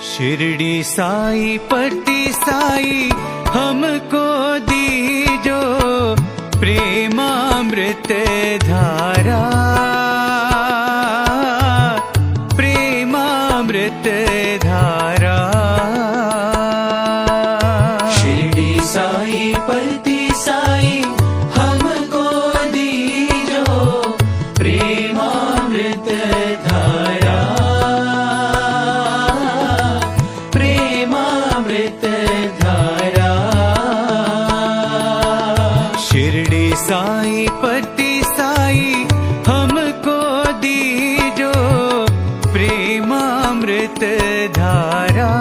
शिरडी साई पति साई हमको दीजो प्रेमामृत धारा, प्रेमामृत धारा। शिरडी साई पति साई हमको दीजो प्रेमामृत धारा, प्रेमामृत धारा। शिरडी साई पति साई हमको दीजो प्रेमामृत धारा।